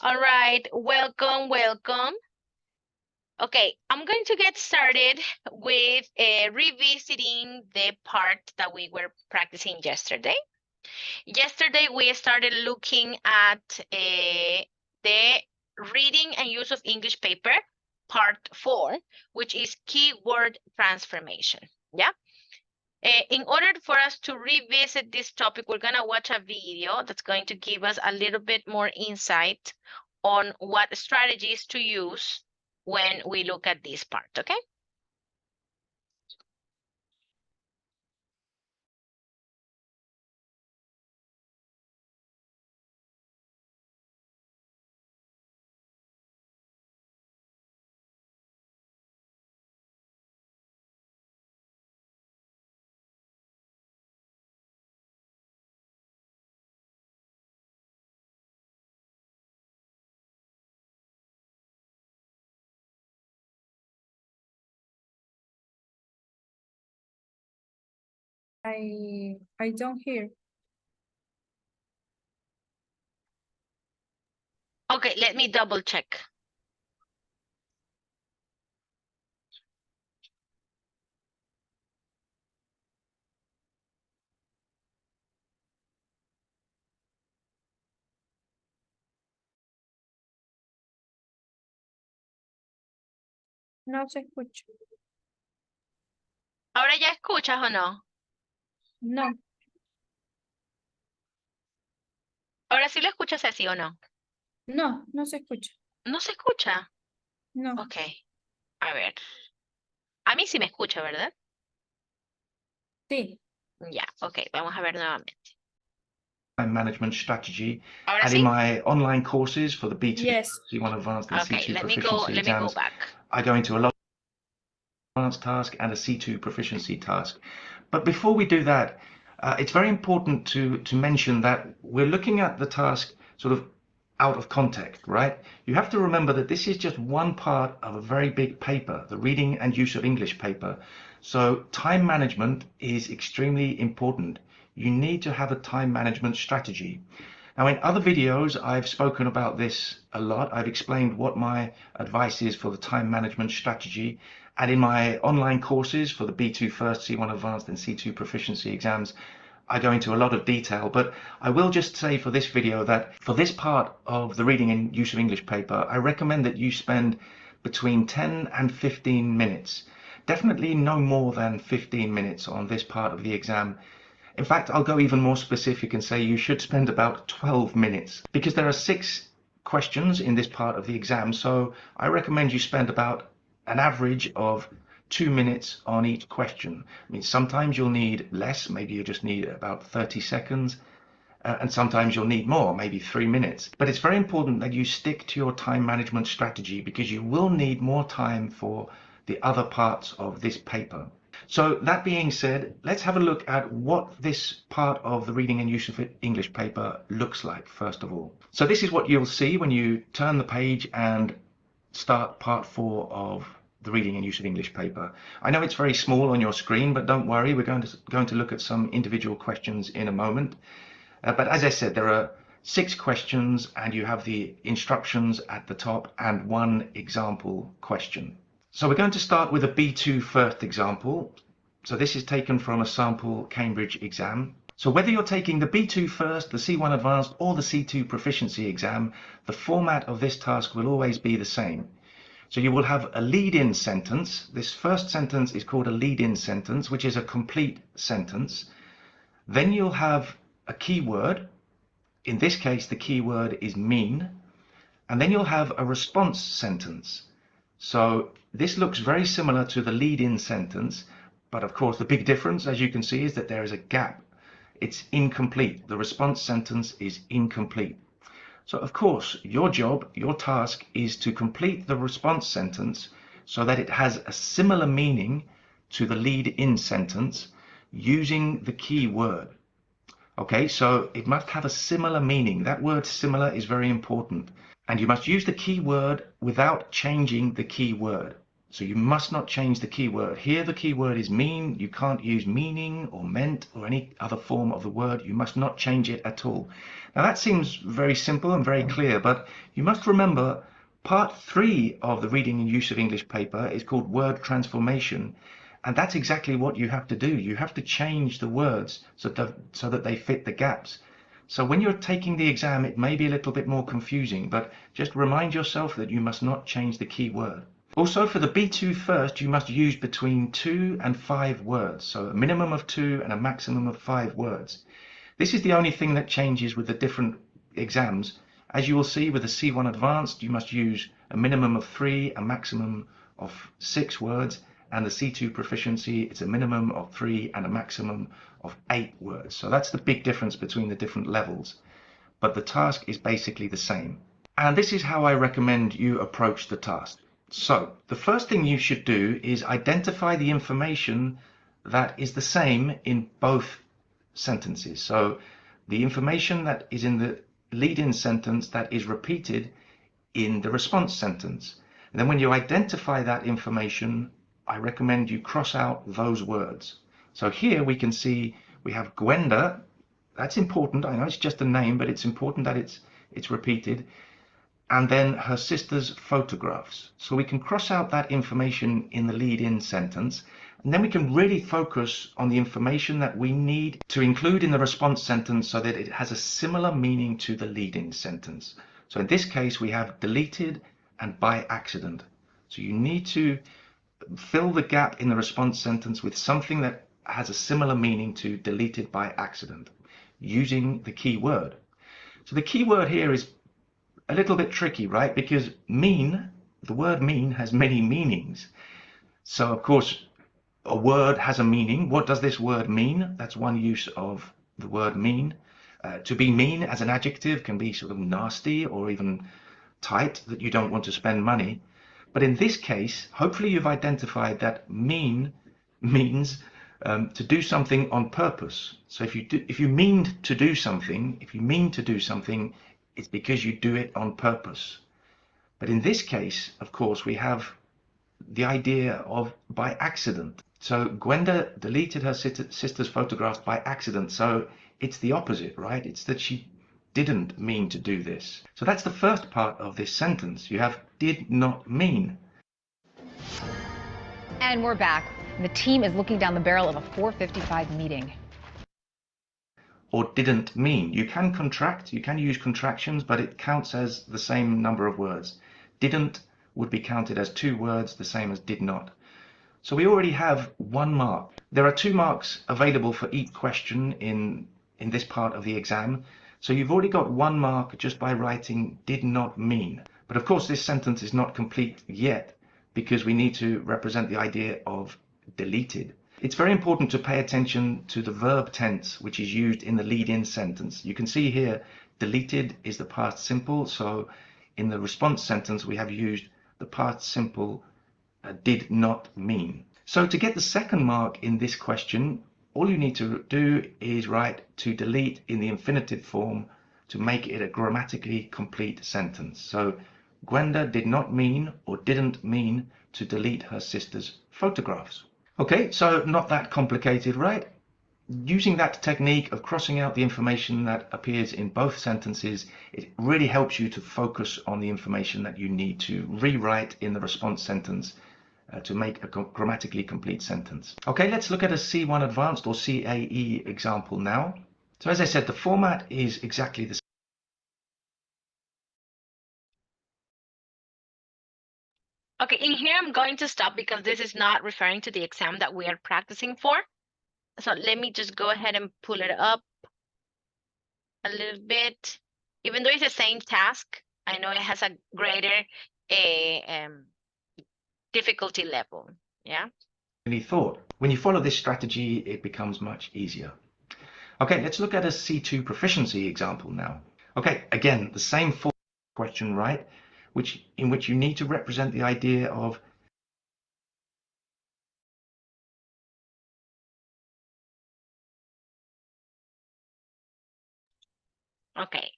All right, welcome, welcome. Okay, I'm going to get started with revisiting the part that we were practicing yesterday. Yesterday, we started looking at the reading and use of English paper, part 4, which is keyword transformation. Yeah. In order for us to revisit this topic, we're going to watch a video that's going to give us a little bit more insight on what strategies to use when we look at this part, okay? I don't hear. Okay, let me double check. No se escucha. ¿Ahora ya escuchas o no? No, ¿Ahora sí lo escuchas así o no? no se escucha. ¿No se escucha? No. Ok, a ver. A mí sí me escucha, ¿verdad? Sí. Ya, ok, vamos a ver nuevamente. Time management strategy. ¿Ahora And sí? in my online courses for the B2, Yes. C1 Advanced and Okay, C2 let me proficiency go exams, back. I go into a lot of advanced task and a C2 proficiency task. But before we do that, it's very important to mention that we're looking at the task sort of out of context, right? You have to remember that this is just one part of a very big paper, the reading and use of English paper. So time management is extremely important. You need to have a time management strategy. Now, in other videos, I've spoken about this a lot. I've explained what my advice is for the time management strategy. And in my online courses for the B2 First, C1 Advanced and C2 Proficiency exams, I go into a lot of detail, but I will just say for this video that for this part of the reading and use of English paper, I recommend that you spend between 10 and 15 minutes. Definitely no more than 15 minutes on this part of the exam. In fact, I'll go even more specific and say you should spend about 12 minutes because there are 6 questions in this part of the exam. So I recommend you spend about an average of 2 minutes on each question. I mean, sometimes you'll need less, maybe you just need about 30 seconds, and sometimes you'll need more, maybe 3 minutes. But it's very important that you stick to your time management strategy because you will need more time for the other parts of this paper. So that being said, let's have a look at what this part of the reading and use of English paper looks like, first of all. So this is what you'll see when you turn the page and start part 4 of the reading and use of English paper. I know it's very small on your screen, but don't worry, we're going to look at some individual questions in a moment. But as I said, there are 6 questions and you have the instructions at the top and 1 example question. So we're going to start with a B2 first example. So this is taken from a sample Cambridge exam. So whether you're taking the B2 first, the C1 advanced or the C2 proficiency exam, the format of this task will always be the same. So you will have a lead-in sentence. This first sentence is called a lead-in sentence, which is a complete sentence. Then you'll have a keyword. In this case, the keyword is mean. And then you'll have a response sentence. So this looks very similar to the lead-in sentence, but of course the big difference, as you can see, is that there is a gap. It's incomplete. The response sentence is incomplete. So of course, your job, your task is to complete the response sentence so that it has a similar meaning to the lead-in sentence using the key word. Okay, so it must have a similar meaning. That word similar is very important. And you must use the key word without changing the key word. So you must not change the key word. Here the key word is mean. You can't use meaning or meant or any other form of the word. You must not change it at all. Now that seems very simple and very clear, but you must remember part 3 of the reading and use of English paper is called word transformation. And that's exactly what you have to do. You have to change the words so that they fit the gaps. So when you're taking the exam, it may be a little bit more confusing, but just remind yourself that you must not change the key word. Also, for the B2 first, you must use between 2 and 5 words. So a minimum of 2 and a maximum of 5 words. This is the only thing that changes with the different exams. As you will see with the C1 Advanced, you must use a minimum of 3, a maximum of 6 words, and the C2 Proficiency, it's a minimum of 3 and a maximum of 8 words. So that's the big difference between the different levels. But the task is basically the same. And this is how I recommend you approach the task. So the first thing you should do is identify the information that is the same in both sentences. So the information that is in the lead-in sentence that is repeated in the response sentence. And then when you identify that information, I recommend you cross out those words. So here we can see we have Gwenda. That's important. I know it's just a name, but it's important that it's repeated. And then her sister's photographs. So we can cross out that information in the lead-in sentence, and then we can really focus on the information that we need to include in the response sentence so that it has a similar meaning to the lead-in sentence. So in this case, we have deleted and by accident. So you need to fill the gap in the response sentence with something that has a similar meaning to deleted by accident using the key word. So the key word here is a little bit tricky, right? Because mean, the word mean has many meanings. So of course, a word has a meaning. What does this word mean? That's one use of the word mean. To be mean as an adjective can be sort of nasty or even tight, that you don't want to spend money. But in this case, hopefully you've identified that mean means to do something on purpose. So if you mean to do something, it's because you do it on purpose. But in this case, of course, we have the idea of by accident. So Gwenda deleted her sister's photographs by accident. So it's the opposite, right? It's that she didn't mean to do this. So that's the first part of this sentence. You have did not mean. And we're back. The team is looking down the barrel of a 4:55 meeting. Or didn't mean. You can contract, you can use contractions, but it counts as the same number of words. Didn't would be counted as 2 words, the same as did not. So we already have 1 mark. There are 2 marks available for each question in this part of the exam. So you've already got 1 mark just by writing did not mean. But of course this sentence is not complete yet because we need to represent the idea of deleted. It's very important to pay attention to the verb tense, which is used in the lead-in sentence. You can see here, deleted is the past simple. So in the response sentence, we have used the past simple did not mean. So to get the 2nd mark in this question, all you need to do is write to delete in the infinitive form to make it a grammatically complete sentence. So Gwenda did not mean or didn't mean to delete her sister's photographs. Okay, so not that complicated, right? Using that technique of crossing out the information that appears in both sentences, it really helps you to focus on the information that you need to rewrite in the response sentence to make a grammatically complete sentence. Okay, let's look at a C1 Advanced or CAE example now. So as I said, the format is exactly the same. Okay, in here I'm going to stop because this is not referring to the exam that we are practicing for. So let me just go ahead and pull it up a little bit. Even though it's the same task, I know it has a greater difficulty level, yeah? Really thought. When you follow this strategy, it becomes much easier. Okay, let's look at a C2 proficiency example now. Okay, again, the same question, right? In which you need to represent the idea of Okay,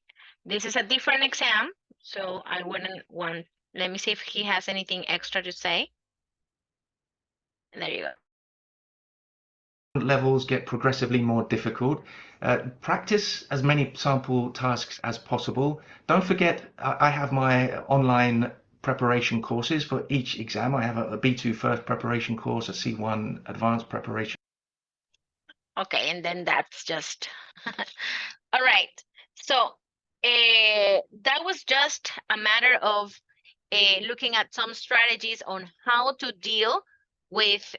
this is a different exam, so I wouldn't want, let me see if he has anything extra to say. There you go. levels get progressively more difficult. Practice as many sample tasks as possible. Don't forget, I have my online preparation courses for each exam. I have a B2 first preparation course, a C1 advanced preparation. Okay, and then that's just all right. So that was just a matter of looking at some strategies on how to deal with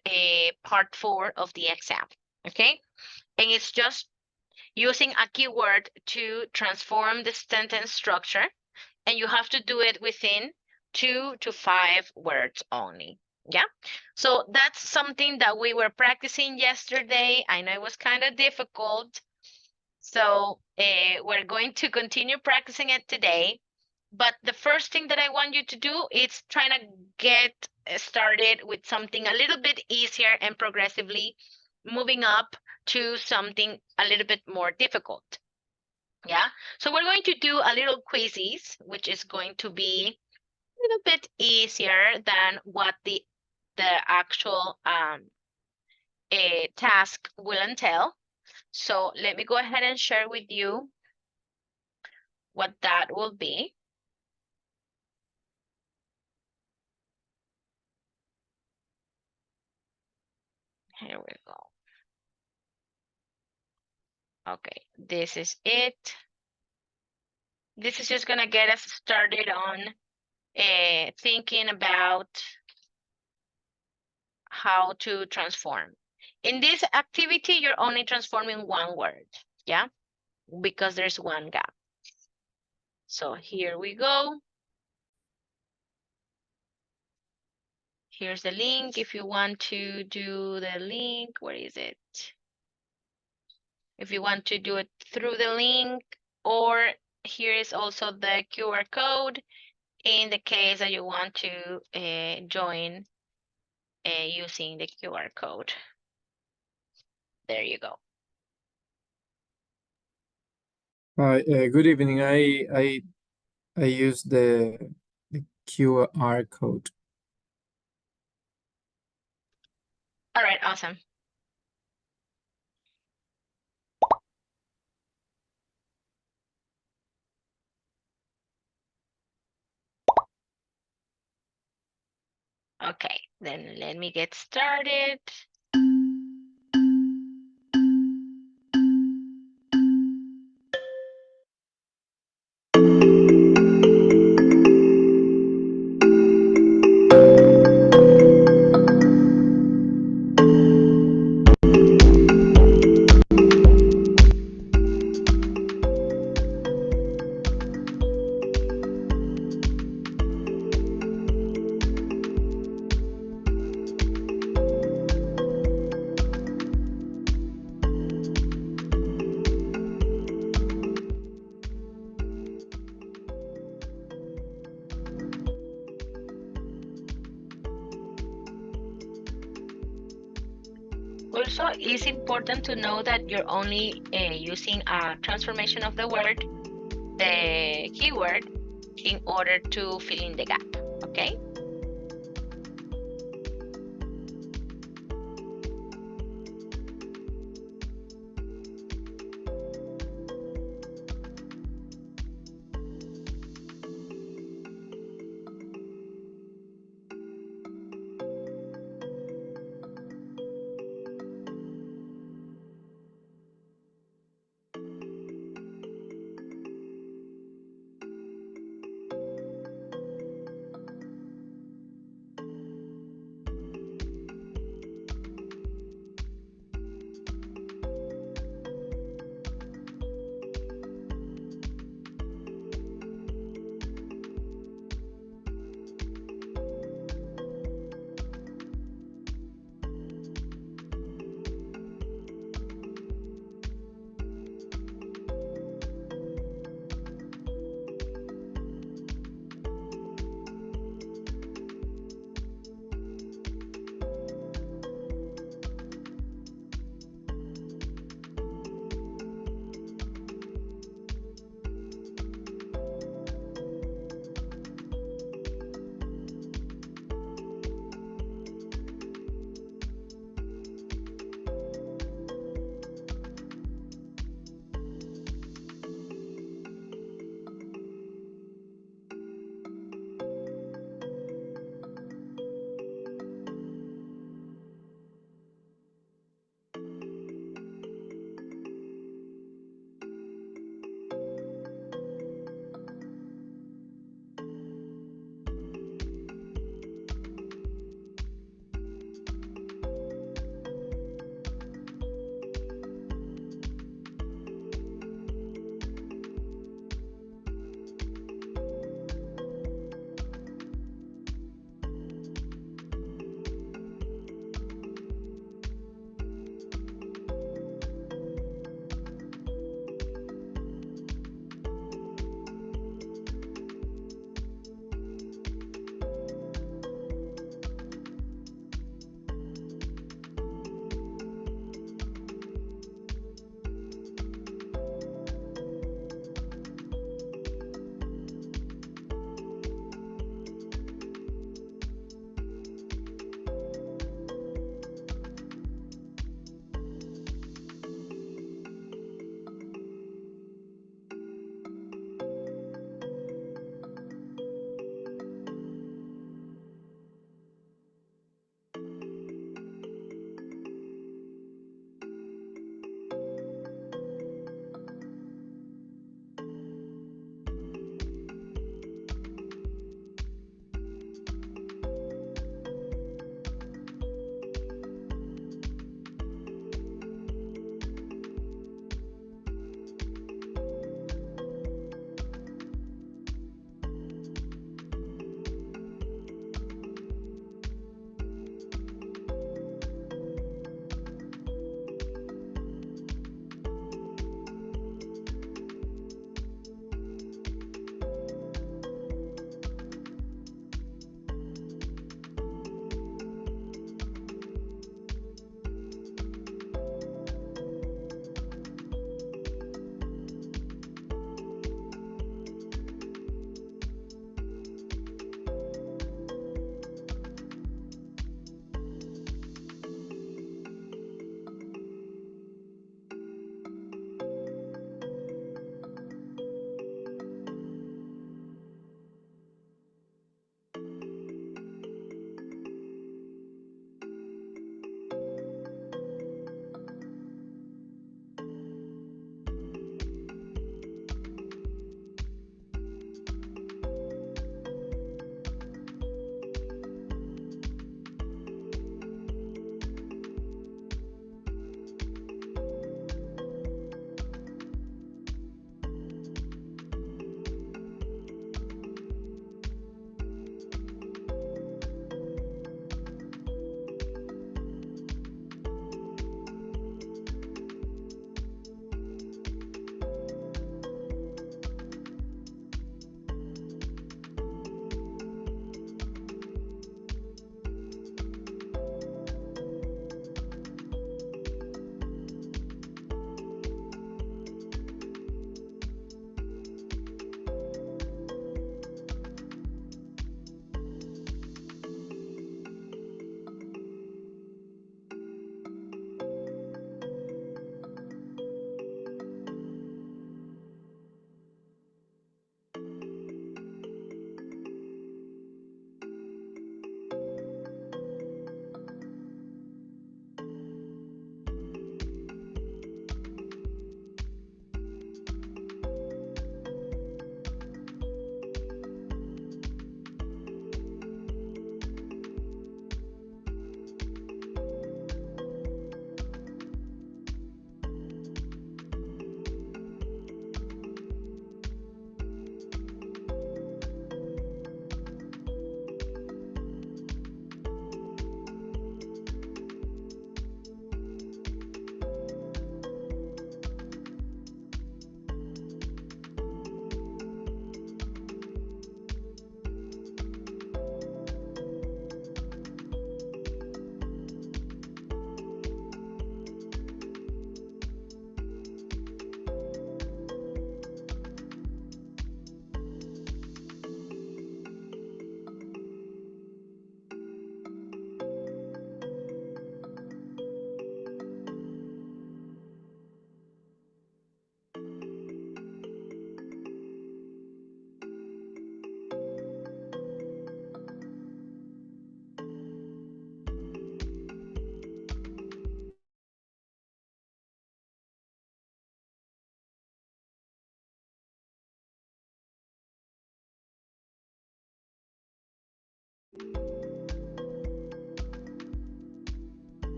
part 4 of the exam. Okay, and it's just using a keyword to transform the sentence structure, and you have to do it within 2 to 5 words only. Yeah, so that's something that we were practicing yesterday. I know it was kind of difficult, so we're going to continue practicing it today. But the first thing that I want you to do is trying to get started with something a little bit easier and progressively moving up to something a little bit more difficult. Yeah, so we're going to do a little quizzes, which is going to be a little bit easier than what the actual task will entail. So let me go ahead and share with you what that will be. Here we go. Okay, this is it. This is just gonna get us started on thinking about how to transform. In this activity, you're only transforming one word, yeah? Because there's one gap. So here we go. Here's the link. If you want to do the link, where is it? If you want to do it through the link, or here is also the QR code in the case that you want to join using the QR code. There you go. Hi, good evening. I use the QR code. All right, awesome. Okay, then let me get started. Also, it's important to know that you're only using a transformation of the word, the keyword, in order to fill in the gap, okay?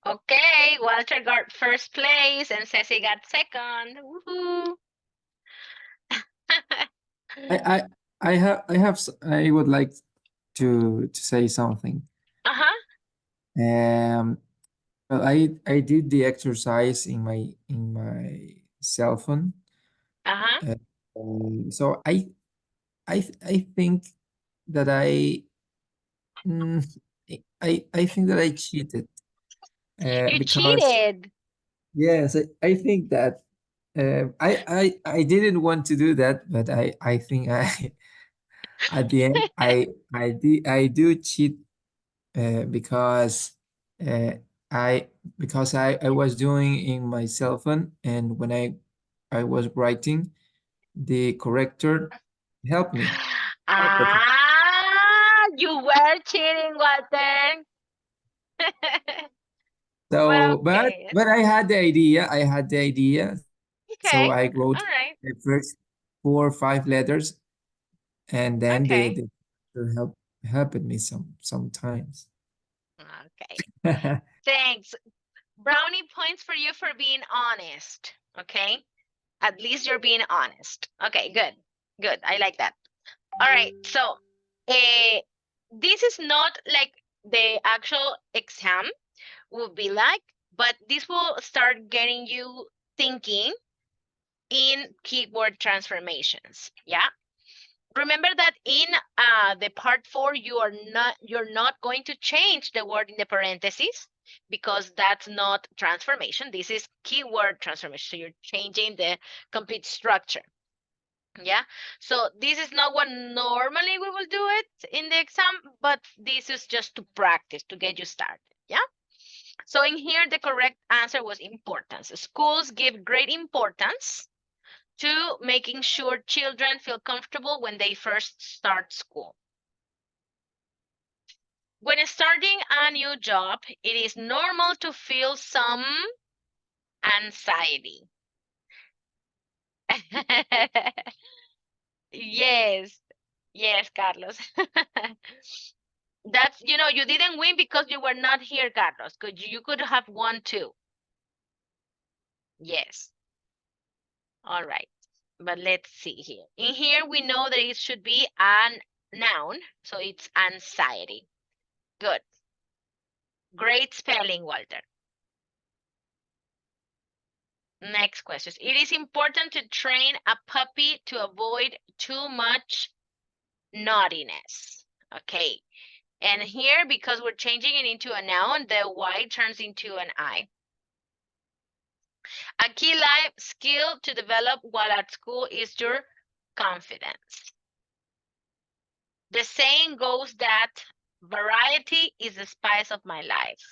Okay, Walter got first place and Ceci got second. Woohoo! I would like to say something. Uh-huh, Um, well, I did the exercise in my cell phone. uh-huh. So I think that mm, I think that I cheated You because cheated. yes, I think that I didn't want to do that, but I think I at the end I do cheat because uh, I I was doing in my cell phone, and when I was writing, the corrector Help me. Ah, you were cheating, Walter. So, Okay. but I had the idea. I had the idea. So Okay. I wrote All right. the first 4 or 5 letters, and then Okay. the teacher helped me sometimes. Okay. Thanks. Brownie points for you for being honest. Okay. At least you're being honest. Okay, good. Good. I like that. All right. So, this is not like the actual exam would be like, but this will start getting you thinking in keyword transformations. Yeah. Remember that in the part 4, you're not going to change the word in the parentheses because that's not transformation. This is keyword transformation. So you're changing the complete structure. Yeah. So this is not what normally we will do it in the exam, but this is just to practice, to get you started. Yeah. So in here, the correct answer was importance. Schools give great importance to making sure children feel comfortable when they first start school. When starting a new job, it is normal to feel some anxiety. Yes, yes, Carlos. That's, you didn't win because you were not here, Carlos. You could have won too. Yes. All right. But let's see here. In here, we know that it should be a noun, so it's anxiety. Good. Great spelling, Walter. Next question. It is important to train a puppy to avoid too much naughtiness. Okay. And here, because we're changing it into a noun, the Y turns into an I. A key life skill to develop while at school is your confidence. The saying goes that variety is the spice of my life.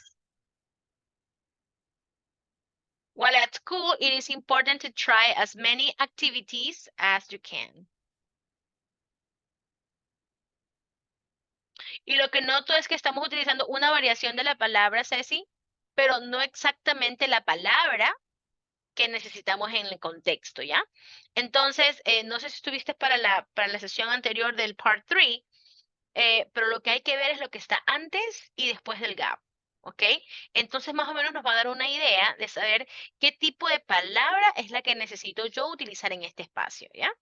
While at school, it is important to try as many activities as you can. Y lo que noto es que estamos utilizando una variación de la palabra, Ceci, pero no exactamente la palabra que necesitamos en el contexto, ¿ya? Entonces, no sé si estuviste para la sesión anterior del part 3, pero lo que hay que ver es lo que está antes y después del gap, ¿ok? Entonces, más o menos nos va a dar una idea de saber qué tipo de palabra es la que necesito yo utilizar en este espacio, ¿ya?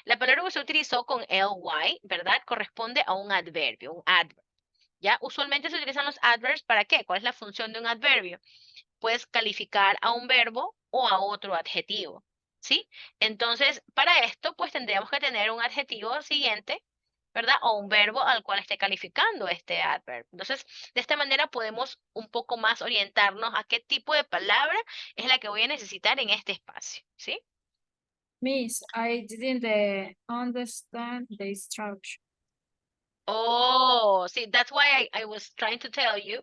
La palabra que se utilizó con ly, ¿verdad? Corresponde a un adverbio, un adverb, ¿ya? Usualmente se utilizan los adverbs, ¿para qué? ¿Cuál es la función de un adverbio? Puedes calificar a un verbo o a otro adjetivo, ¿sí? Entonces, para esto, pues tendríamos que tener un adjetivo siguiente, ¿verdad? O un verbo al cual esté calificando este adverb. Entonces, de esta manera podemos un poco más orientarnos a qué tipo de palabra es la que voy a necesitar en este espacio, ¿sí? Miss, I didn't understand the instruction. Oh, sí, that's why I was trying to tell you.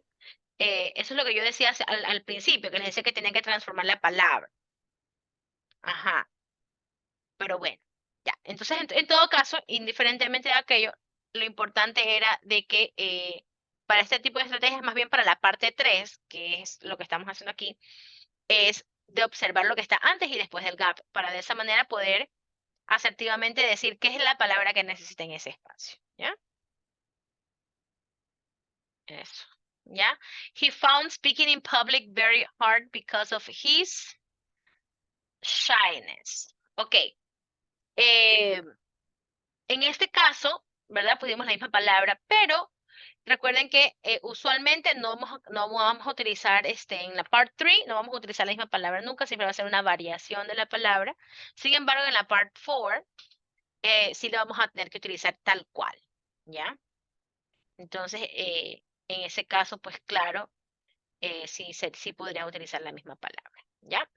Eso es lo que yo decía al principio, que les decía que tenía que transformar la palabra. Ajá. Pero bueno, ya. Entonces, en todo caso, indiferentemente de aquello, lo importante era de que para este tipo de estrategias, más bien para la parte 3, que es lo que estamos haciendo aquí, es de observar lo que está antes y después del gap, para de esa manera poder asertivamente decir qué es la palabra que necesita en ese espacio, ¿ya? Eso, ¿ya? He found speaking in public very hard because of his shyness. Ok. En este caso, ¿verdad? Pusimos la misma palabra, pero recuerden que usualmente no vamos a utilizar en la part 3, no vamos a utilizar la misma palabra nunca, siempre va a ser una variación de la palabra. Sin embargo, en la part 4, sí la vamos a tener que utilizar tal cual, ¿ya? Entonces, en ese caso, pues claro, sí podría utilizar la misma palabra, ¿ya?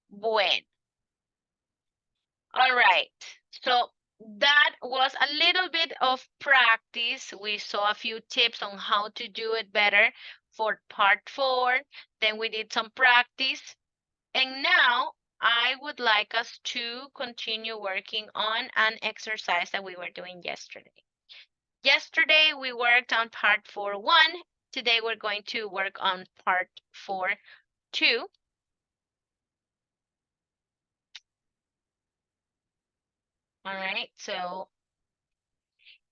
Bueno. All right. So that was a little bit of practice. We saw a few tips on how to do it better for part 4. Then we did some practice. And now I would like us to continue working on an exercise that we were doing yesterday. Yesterday, we worked on part 4.1. Today, we're going to work on part 4.2. All right, so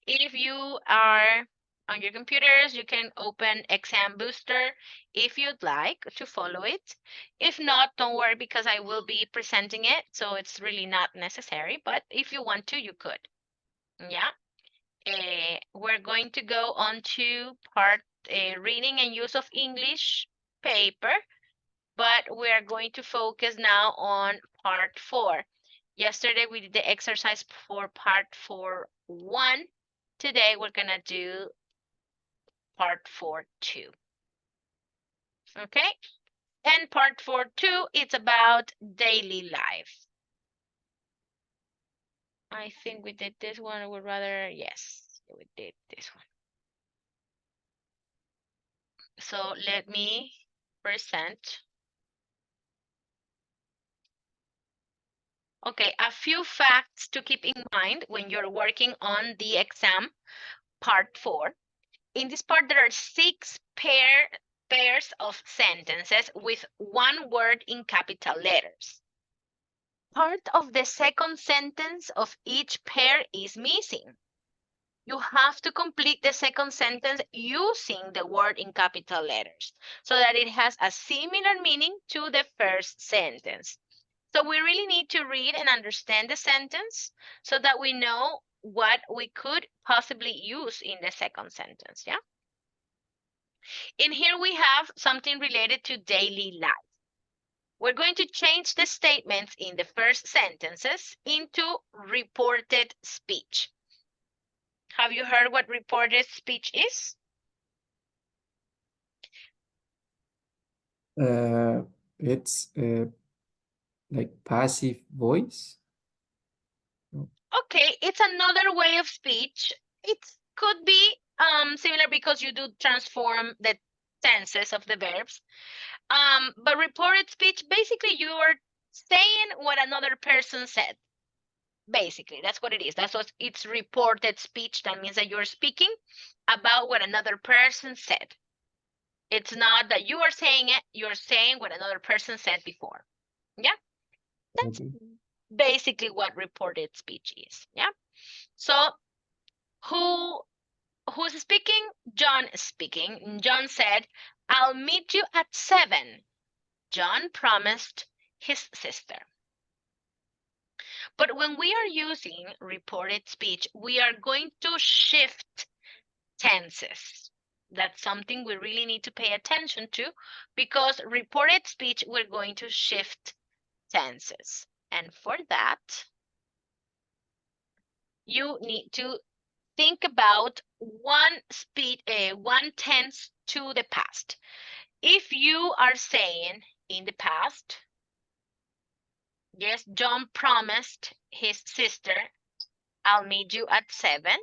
if you are on your computers, you can open Exam Booster if you'd like to follow it. If not, don't worry because I will be presenting it, so it's really not necessary, but if you want to, you could. Yeah. We're going to go on to part reading and use of English paper, but we're going to focus now on part 4. Yesterday we did the exercise for part 4.1. Today we're gonna do part 4.2. Okay, and part 4.2, it's about daily life. I think we did this one. I would rather, yes, we did this one. So let me present. Okay, a few facts to keep in mind when you're working on the exam, part 4. In this part, there are 6 pairs of sentences with one word in capital letters. Part of the second sentence of each pair is missing. You have to complete the second sentence using the word in capital letters so that it has a similar meaning to the first sentence. So we really need to read and understand the sentence so that we know what we could possibly use in the second sentence, yeah? In here we have something related to daily life. We're going to change the statements in the first sentences into reported speech. Have you heard what reported speech is? It's like passive voice. Okay, it's another way of speech. It could be similar because you do transform the tenses of the verbs. But reported speech, basically you are saying what another person said. Basically, that's what it is. That's what it's reported speech. That means that you're speaking about what another person said. It's not that you are saying it, you're saying what another person said before. Yeah, that's Okay. basically what reported speech is. Yeah. So who's speaking? John is speaking. John said, "I'll meet you at 7." John promised his sister. But when we are using reported speech, we are going to shift tenses. That's something we really need to pay attention to because reported speech, we're going to shift tenses. And for that, you need to think about one tense to the past. If you are saying in the past, yes, John promised his sister, "I'll meet you at 7."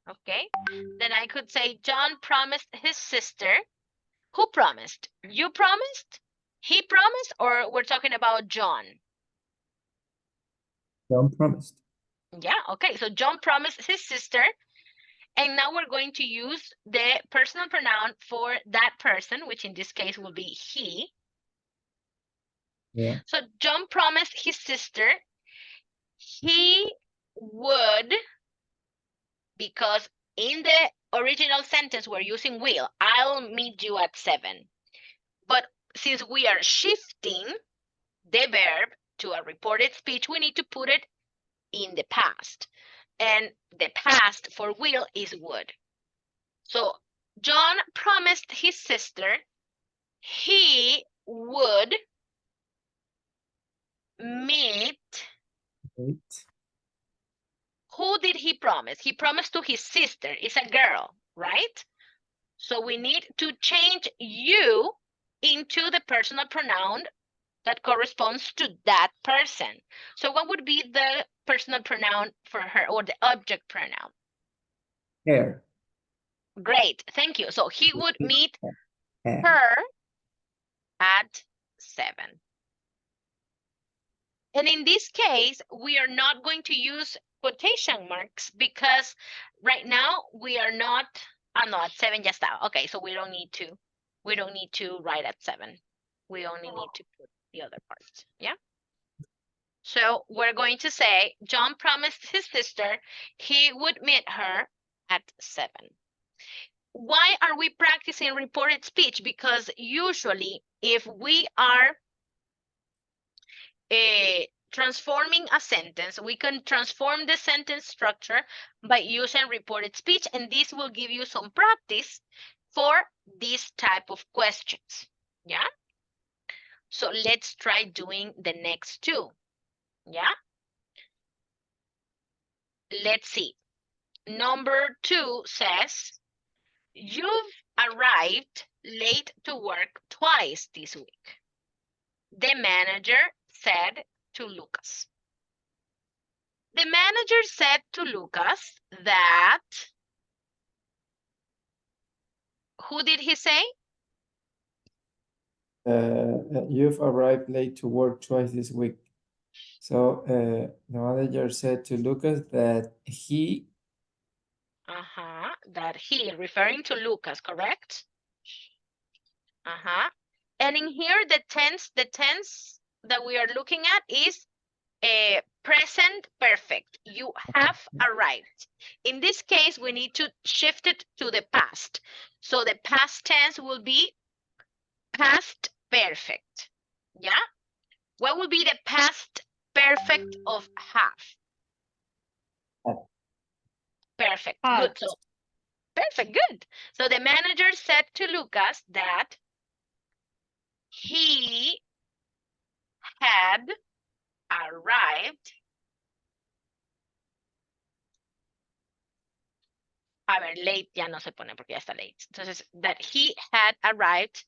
Okay, then I could say John promised his sister. Who promised? You promised? He promised? Or we're talking about John? John promised. Yeah, okay, so John promised his sister. And now we're going to use the personal pronoun for that person, which in this case will be he. Yeah. So John promised his sister he would, because in the original sentence we're using will. "I'll meet you at 7." But since we are shifting the verb to a reported speech, we need to put it in the past. And the past for will is would. So John promised his sister he would meet. Wait. Who did he promise? He promised to his sister. It's a girl, right? So we need to change you into the personal pronoun that corresponds to that person. So what would be the personal pronoun for her, or the object pronoun? Hair. Great, thank you. So he would meet Hair. her at 7. And in this case, we are not going to use quotation marks because right now we are not, no, at 7 ya está. Okay, so we don't need to write at 7. We only need to put the other part, yeah? So we're going to say, John promised his sister he would meet her at 7. Why are we practicing reported speech? Because usually if we are transforming a sentence, we can transform the sentence structure by using reported speech, and this will give you some practice for this type of questions, yeah? So let's try doing the next two, yeah? Let's see. Number 2 says, you've arrived late to work twice this week. The manager said to Lucas. The manager said to Lucas that, who did he say? You've arrived late to work twice this week. So the manager said to Lucas that he. That he, referring to Lucas, correct? And in here, the tense that we are looking at is a present perfect. You have arrived. In this case, we need to shift it to the past. So the past tense will be past perfect. Yeah? What will be the past perfect of have? Perfect. Good. So perfect. Good. So the manager said to Lucas that he had arrived. A ver, late ya no se pone porque ya está late. Entonces, that he had arrived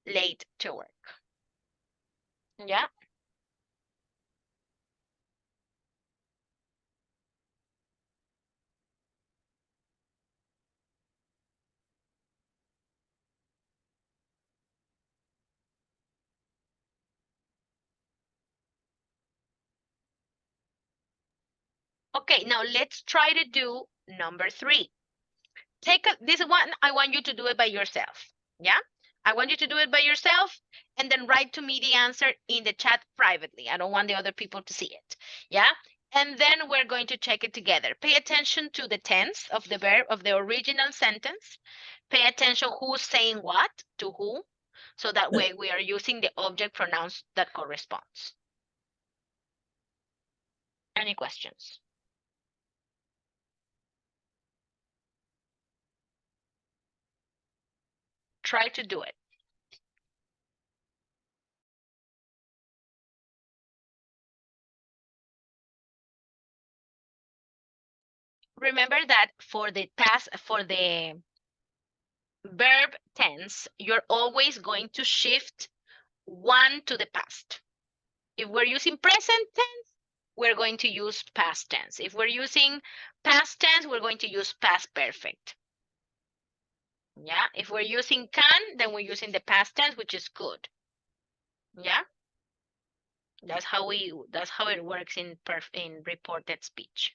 late to work. Yeah. Okay, now let's try to do number 3. This one, I want you to do it by yourself. Yeah? I want you to do it by yourself and then write to me the answer in the chat privately. I don't want the other people to see it. Yeah? And then we're going to check it together. Pay attention to the tense of the verb of the original sentence. Pay attention who's saying what to who. So that way we are using the object pronouns that corresponds. Any questions? Try to do it. Remember that for the verb tense, you're always going to shift one to the past. If we're using present tense, we're going to use past tense. If we're using past tense, we're going to use past perfect. Yeah, if we're using can, then we're using the past tense, which is good. Yeah, that's how it works in reported speech.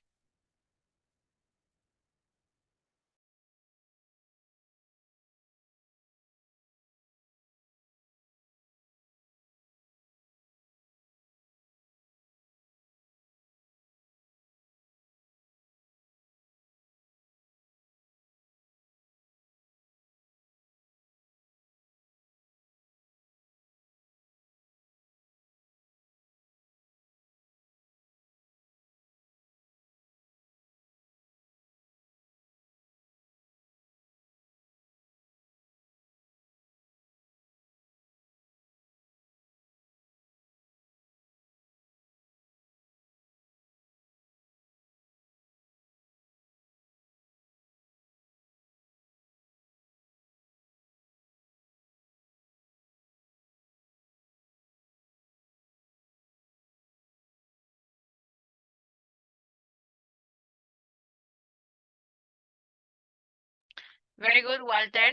Very good, Walter.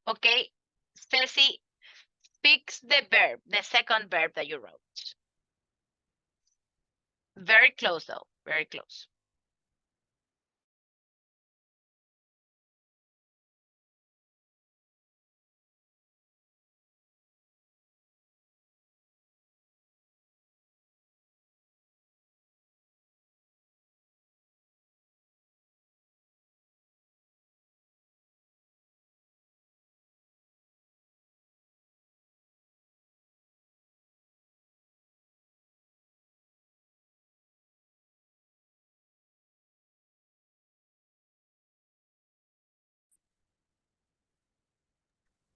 Okay, Ceci, fix the verb, the second verb that you wrote. Very close though, very close.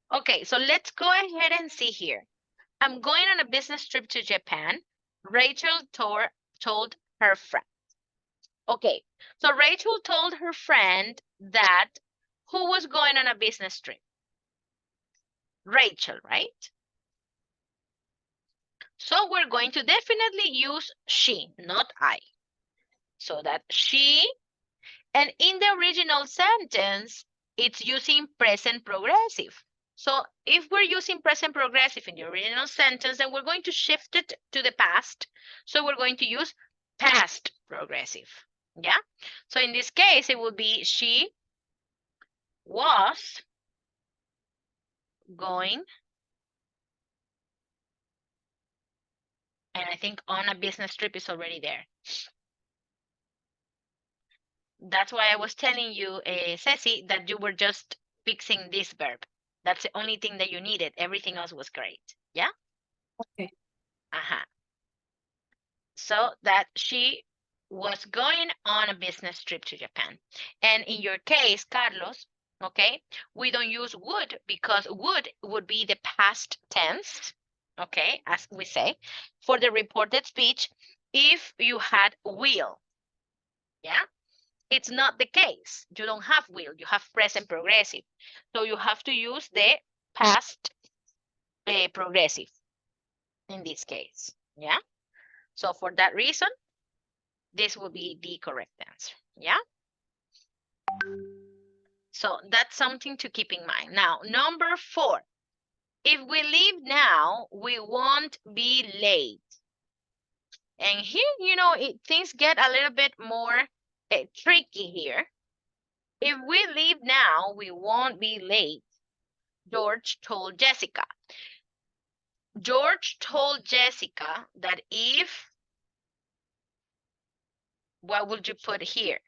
Okay, so let's go ahead and see here. I'm going on a business trip to Japan. Rachel told her friend. Okay, so Rachel told her friend that who was going on a business trip? Rachel, right? So we're going to definitely use she, not I. So that she, and in the original sentence, it's using present progressive. So if we're using present progressive in the original sentence, then we're going to shift it to the past. So we're going to use past progressive. Yeah. So in this case, it would be she was going, and I think on a business trip is already there. That's why I was telling you, Ceci, that you were just fixing this verb. That's the only thing that you needed. Everything else was great. Yeah? Okay. Uh-huh. So that she was going on a business trip to Japan. And in your case, Carlos, okay, we don't use would because would be the past tense, okay, as we say, for the reported speech if you had will. Yeah? It's not the case. You don't have will, you have present progressive. So you have to use the past progressive in this case. Yeah. So for that reason, this will be the correct answer. Yeah. So that's something to keep in mind. Now, number 4. If we leave now, we won't be late. And here, you know, things get a little bit more tricky here. If we leave now, we won't be late. George told Jessica. George told Jessica that if, what would you put here?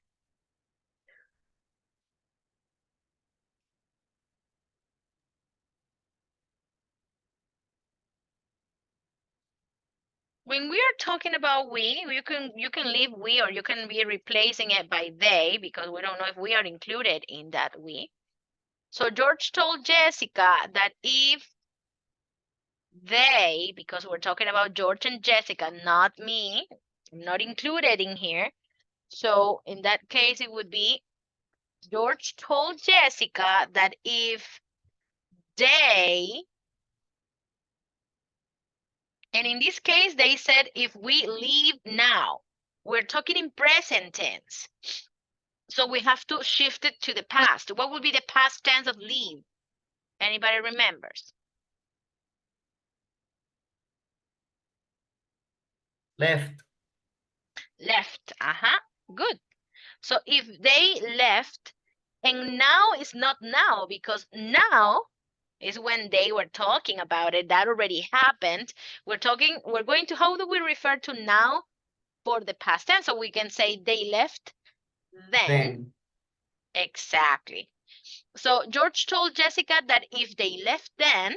When we are talking about we, you can leave we or you can be replacing it by they because we don't know if we are included in that we. So George told Jessica that if they, because we're talking about George and Jessica, not me, I'm not included in here. So in that case, it would be George told Jessica that if they, and in this case, they said if we leave now, we're talking in present tense. So we have to shift it to the past. What would be the past tense of leave? Anybody remembers? Left. Left. Good. So if they left, and now is not now because now is when they were talking about it. That already happened. We're going to, how do we refer to now for the past tense? So we can say they left then. Exactly. So George told Jessica that if they left then,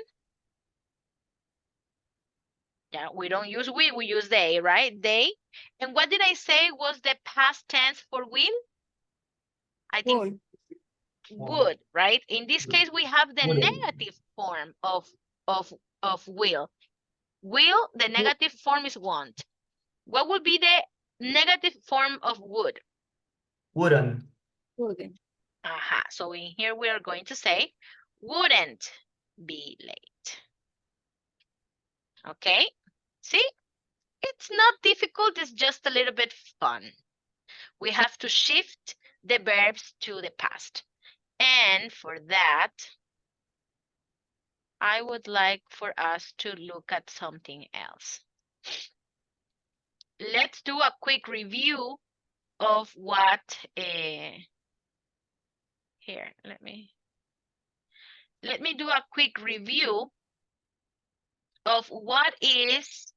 yeah, we don't use we use they, right? They. And what did I say was the past tense for will? I think would, right? In this case, we have the negative form of will. Will, the negative form is want. What would be the negative form of would? Wouldn't. Wouldn't. So in here we are going to say wouldn't be late. Okay, see? It's not difficult, it's just a little bit fun. We have to shift the verbs to the past. And for that, I would like for us to look at something else. Let's do a quick review of what here, let me do a quick review of what is,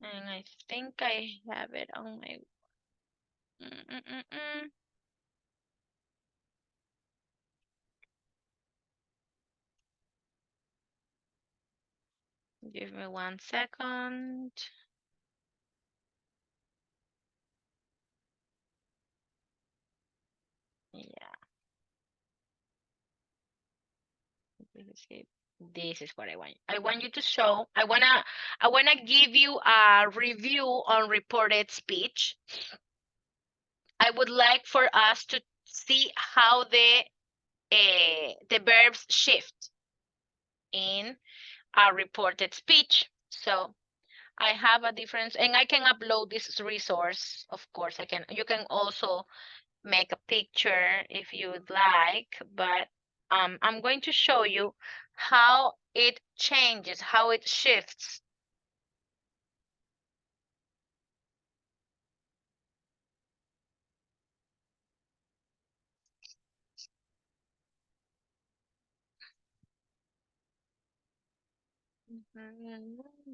and I think I have it on my Give me 1 second. Yeah. This is what I want. I want you to show. I wanna give you a review on reported speech. I would like for us to see how the verbs shift in a reported speech. So I have a difference, and I can upload this resource. Of course, I can. You can also make a picture if you would like, but I'm going to show you how it changes, how it shifts.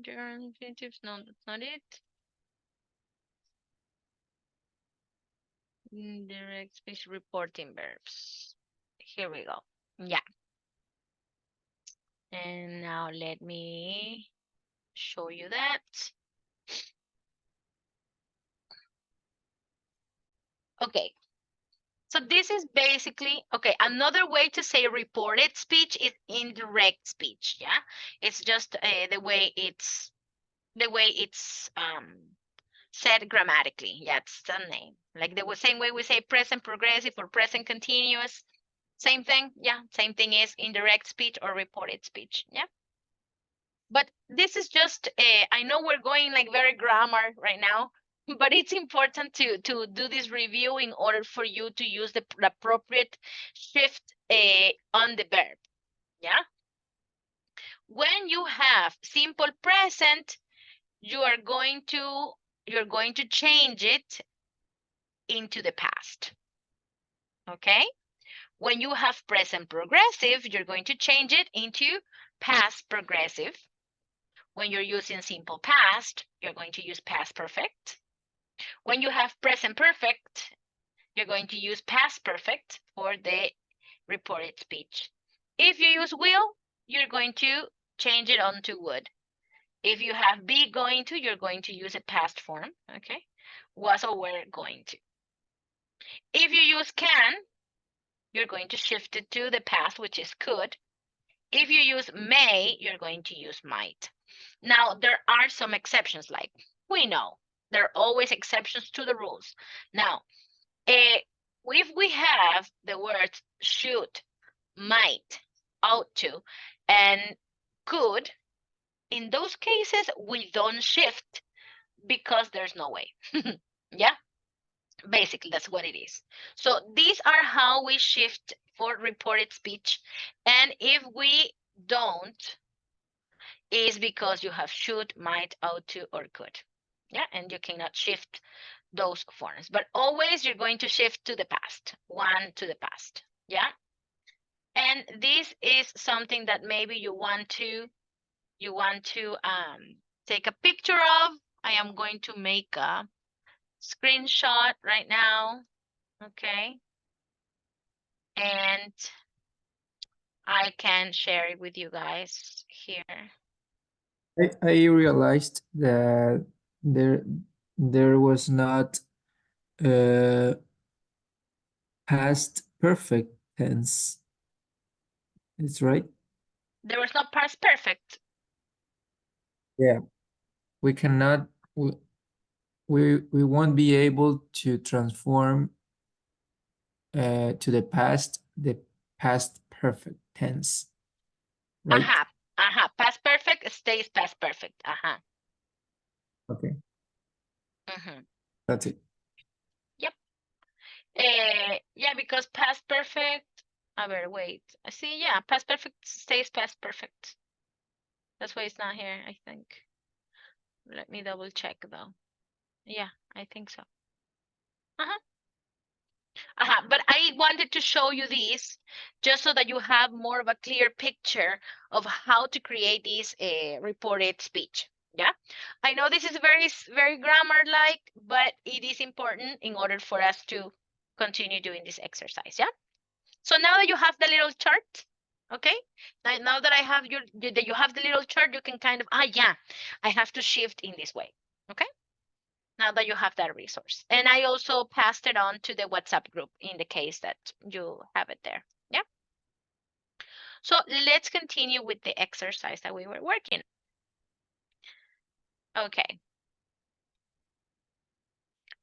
Gerund infinitives, no, that's not it. Direct speech reporting verbs. Here we go. Yeah. And now let me show you that. Okay. So this is basically, okay, another way to say reported speech is indirect speech, yeah? It's just the way it's said grammatically. Yeah, it's the name. Like the same way we say present progressive or present continuous. Same thing, yeah, same thing is indirect speech or reported speech, yeah? But this is just, I know we're going like very grammar right now, but it's important to do this review in order for you to use the appropriate shift on the verb, yeah? When you have simple present, you're going to change it into the past, okay? When you have present progressive, you're going to change it into past progressive. When you're using simple past, you're going to use past perfect. When you have present perfect, you're going to use past perfect for the reported speech. If you use will, you're going to change it onto would. If you have be going to, you're going to use a past form, okay? Was or were going to. If you use can, you're going to shift it to the past, which is could. If you use may, you're going to use might. Now, there are some exceptions, like we know. There are always exceptions to the rules. Now, if we have the words should, might, ought to, and could, in those cases, we don't shift because there's no way. Yeah, basically, that's what it is. So these are how we shift for reported speech. And if we don't, is because you have should, might, ought to, or could. Yeah, and you cannot shift those forms. But always you're going to shift to the past, one to the past. Yeah. And this is something that maybe you want to take a picture of. I am going to make a screenshot right now. Okay. And I can share it with you guys here. I realized that there was not past perfect tense. It's right. There was no past perfect. Yeah, we cannot. We won't be able to transform to the past perfect tense, right? Aha, aha. Past perfect stays past perfect. Aha. Okay, Mm-hmm. that's it. Yep. Yeah, because past perfect A ver, wait. See, yeah, past perfect stays past perfect. That's why it's not here, I think. Let me double check though. Yeah, I think so. But I wanted to show you these just so that you have more of a clear picture of how to create this reported speech. Yeah, I know this is very grammar-like, but it is important in order for us to continue doing this exercise. Yeah. So now that you have the little chart, okay. Now that I have that you have the little chart, you can kind of yeah, I have to shift in this way. Okay. Now that you have that resource. And I also passed it on to the WhatsApp group in the case that you have it there. Yeah. So let's continue with the exercise that we were working. Okay.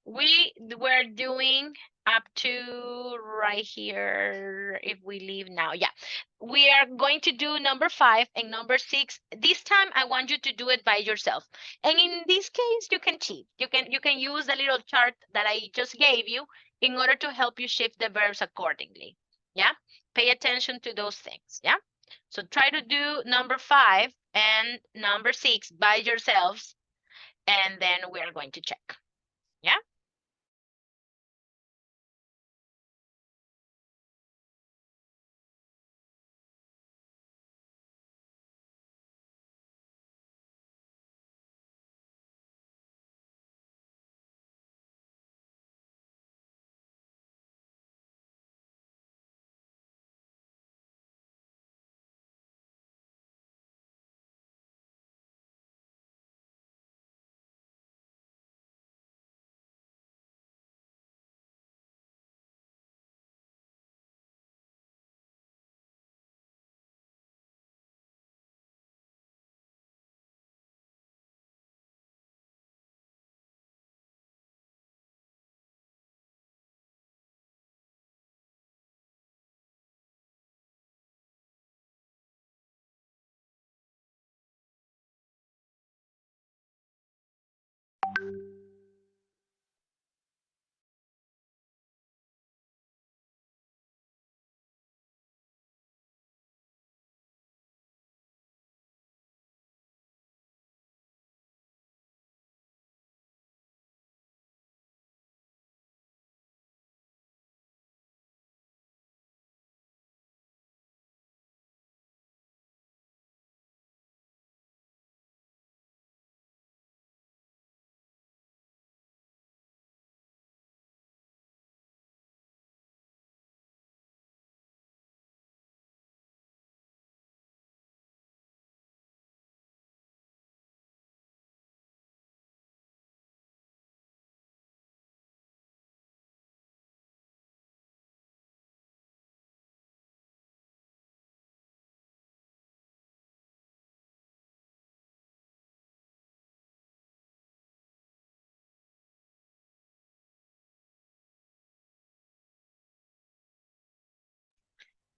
We were doing up to right here. If we leave now, yeah, we are going to do number 5 and number 6. This time I want you to do it by yourself, and in this case you can cheat. You can use the little chart that I just gave you in order to help you shift the verbs accordingly. Yeah, pay attention to those things. Yeah, so try to do number 5 and number 6 by yourselves, and then we are going to check. Yeah.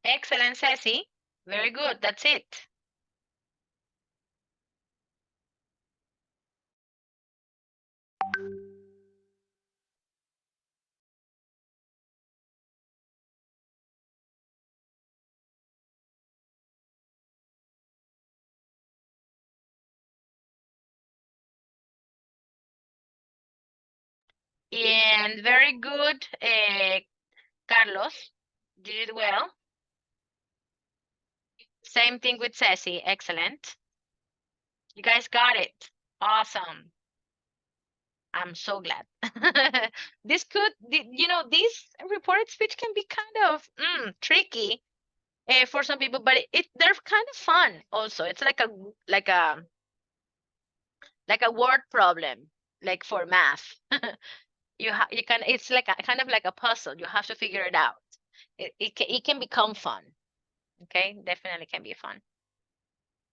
Excellent, Ceci. Very good. That's it. And very good, Carlos. You did well. Same thing with Ceci. Excellent. You guys got it. Awesome. I'm so glad. This this reported speech can be kind of tricky for some people, but they're kind of fun also. It's like a word problem, like for math. You can, it's like kind of like a puzzle. You have to figure it out. It can become fun. Okay, definitely can be fun.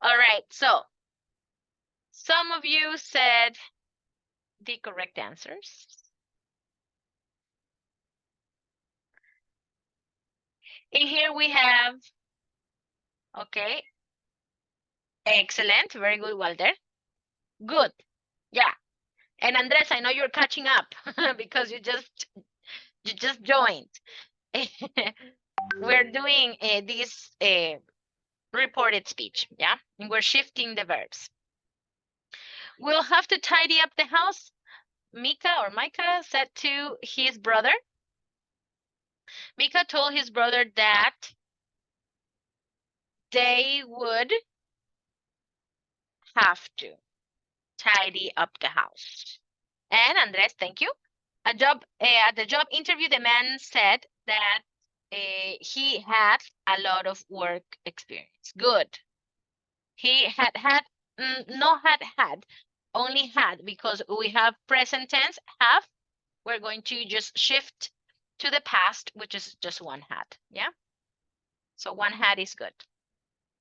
All right, so some of you said the correct answers. In here we have, okay, excellent, very good, Walter. Good, yeah. And Andres, I know you're catching up because you just joined. We're doing this reported speech, yeah? And we're shifting the verbs. We'll have to tidy up the house, Micah said to his brother. Micah told his brother that they would have to tidy up the house. And Andres, thank you. At the job interview, the man said that he had a lot of work experience. Good. He had, only had, because we have present tense, have. We're going to just shift to the past, which is just one had, yeah? So one had is good.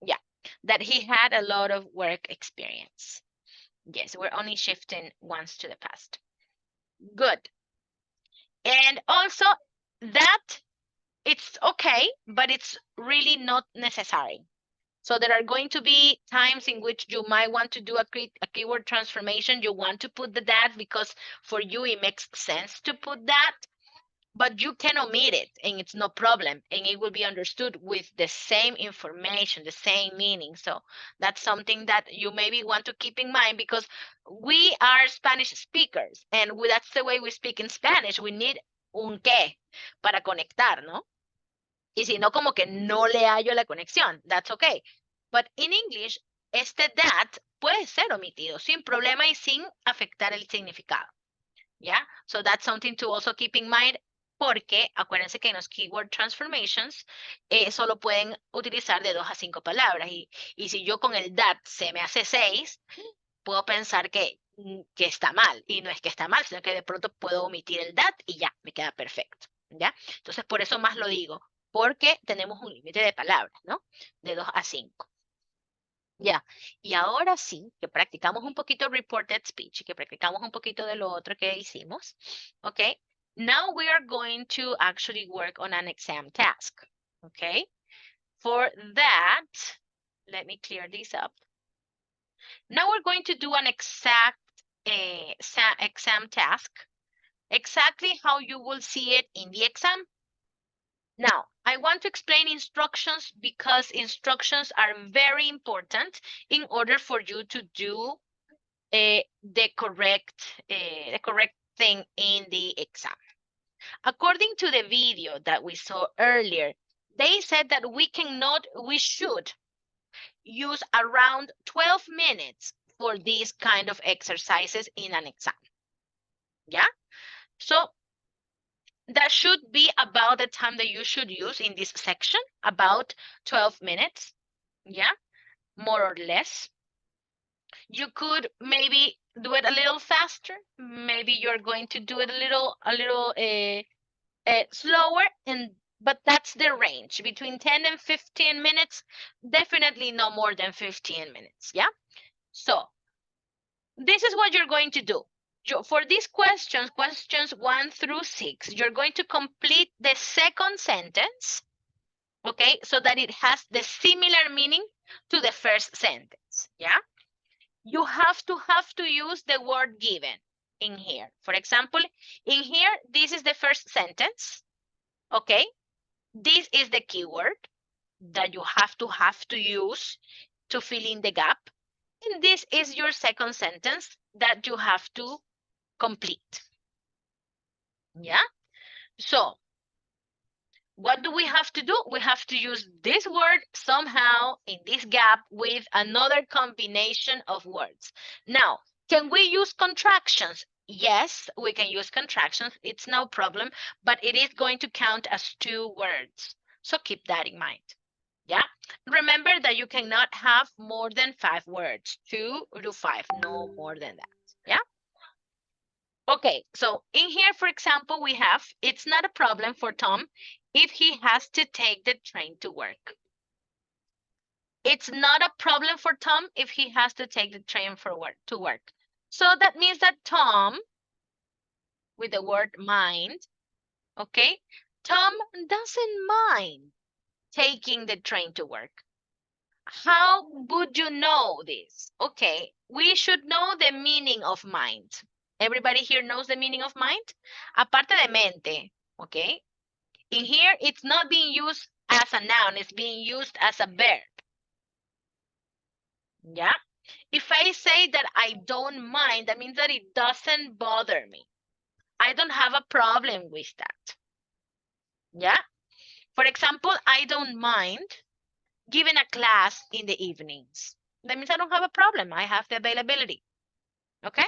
Yeah, that he had a lot of work experience. Yes, we're only shifting once to the past. Good. And also that it's okay, but it's really not necessary. So there are going to be times in which you might want to do a keyword transformation. You want to put the that because for you it makes sense to put that, but you can omit it and it's no problem. And it will be understood with the same information, the same meaning. So that's something that you maybe want to keep in mind because we are Spanish speakers and that's the way we speak in Spanish. We need un qué para conectar, ¿no? Y si no, como que no le hallo la conexión. That's okay. But in English, este that puede ser omitido sin problema y sin afectar el significado. Yeah, so that's something to also keep in mind porque acuérdense que en los keyword transformations solo pueden utilizar de 2 a 5 palabras y si yo con el that se me hace 6, puedo pensar que está mal y no es que está mal, sino que de pronto puedo omitir el that y ya, me queda perfecto, ¿ya? Entonces por eso más lo digo, porque tenemos un límite de palabras, ¿no? De 2 a 5. Ya, y ahora sí, que practicamos un poquito reported speech, que practicamos un poquito de lo otro que hicimos, okay? Now we are going to actually work on an exam task, okay? For that, let me clear this up. Now we're going to do an exact exam task, exactly how you will see it in the exam. Now, I want to explain instructions because instructions are very important in order for you to do the correct thing in the exam. According to the video that we saw earlier, they said that we should use around 12 minutes for these kind of exercises in an exam. Yeah? So that should be about the time that you should use in this section, about 12 minutes. Yeah, more or less. You could maybe do it a little faster. Maybe you're going to do it a little slower, but that's the range between 10 and 15 minutes. Definitely no more than 15 minutes. Yeah. So this is what you're going to do. For these questions 1 through 6, you're going to complete the second sentence, okay, so that it has the similar meaning to the first sentence, yeah? You have to use the word given in here. For example, in here, this is the first sentence, okay? This is the keyword that you have to use to fill in the gap. And this is your second sentence that you have to complete. Yeah? So what do we have to do? We have to use this word somehow in this gap with another combination of words. Now, can we use contractions? Yes, we can use contractions. It's no problem, but it is going to count as 2 words. So keep that in mind. Yeah. Remember that you cannot have more than 5 words. 2 to 5, no more than that. Yeah. Okay, so in here, for example, we have, it's not a problem for Tom if he has to take the train to work. It's not a problem for Tom if he has to take the train to work. So that means that Tom, with the word mind, okay, Tom doesn't mind taking the train to work. How would you know this? Okay, we should know the meaning of mind. Everybody here knows the meaning of mind? Aparte de mente, okay? In here, it's not being used as a noun, it's being used as a verb. Yeah. If I say that I don't mind, that means that it doesn't bother me. I don't have a problem with that. Yeah. For example, I don't mind giving a class in the evenings. That means I don't have a problem. I have the availability. Okay.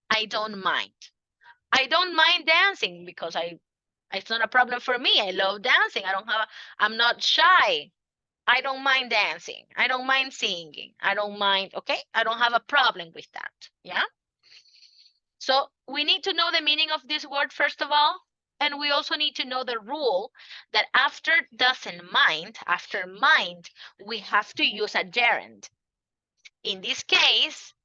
I don't mind. I don't mind dancing because it's not a problem for me. I love dancing. I'm not shy. I don't mind dancing. I don't mind singing. I don't mind, okay? I don't have a problem with that, yeah? So we need to know the meaning of this word, first of all, and we also need to know the rule that after doesn't mind, after mind, we have to use a gerund. In this case,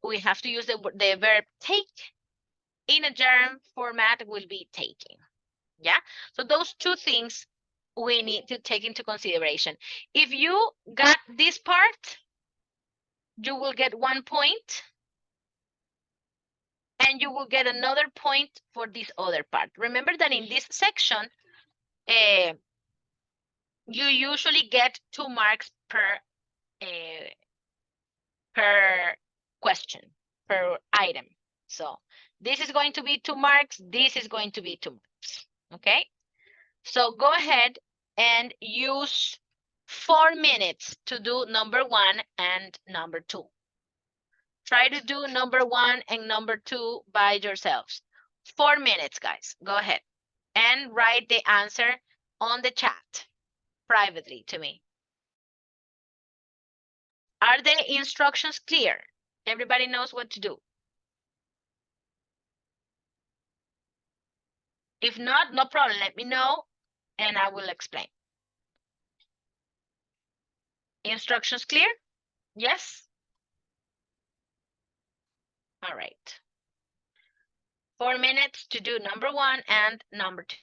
we have to use the verb take. In a gerund format will be taking, yeah? So those two things we need to take into consideration. If you got this part, you will get 1 point, and you will get another point for this other part. Remember that in this section, you usually get 2 marks per question, per item. So this is going to be 2 marks, this is going to be 2 marks, okay? So go ahead and use 4 minutes to do number 1 and number 2. Try to do number 1 and number 2 by yourselves. 4 minutes, guys. Go ahead and write the answer on the chat privately to me. Are the instructions clear? Everybody knows what to do. If not, no problem. Let me know and I will explain. Instructions clear? Yes? All right. 4 minutes to do number 1 and number 2.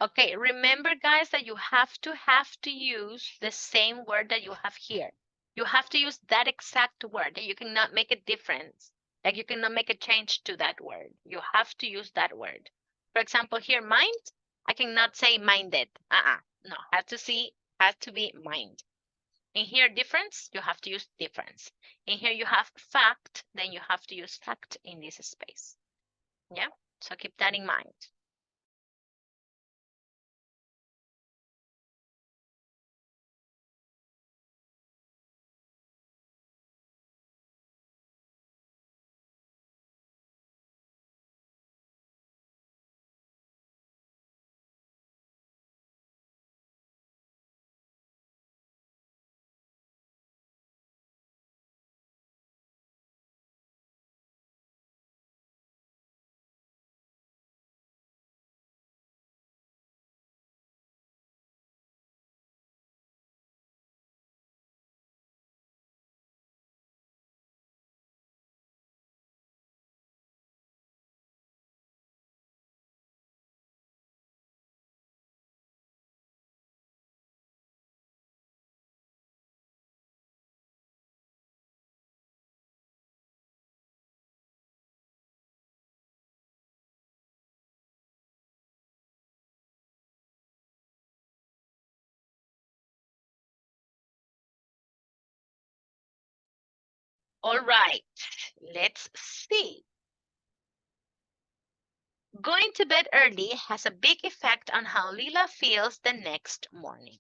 Okay, remember guys that you have to use the same word that you have here. You have to use that exact word. You cannot make a difference. Like you cannot make a change to that word. You have to use that word. For example, here mind, I cannot say minded. No, has to be mind. In here difference, you have to use difference. In here you have fact, then you have to use fact in this space. Yeah, so keep that in mind. All right, let's see. Going to bed early has a big effect on how Lila feels the next morning.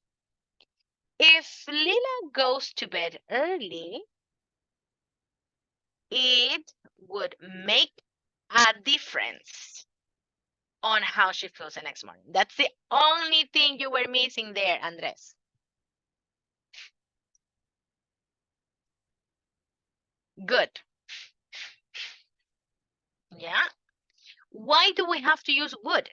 If Lila goes to bed early, it would make a difference on how she feels the next morning. That's the only thing you were missing there, Andres. Good. Yeah. Why do we have to use would?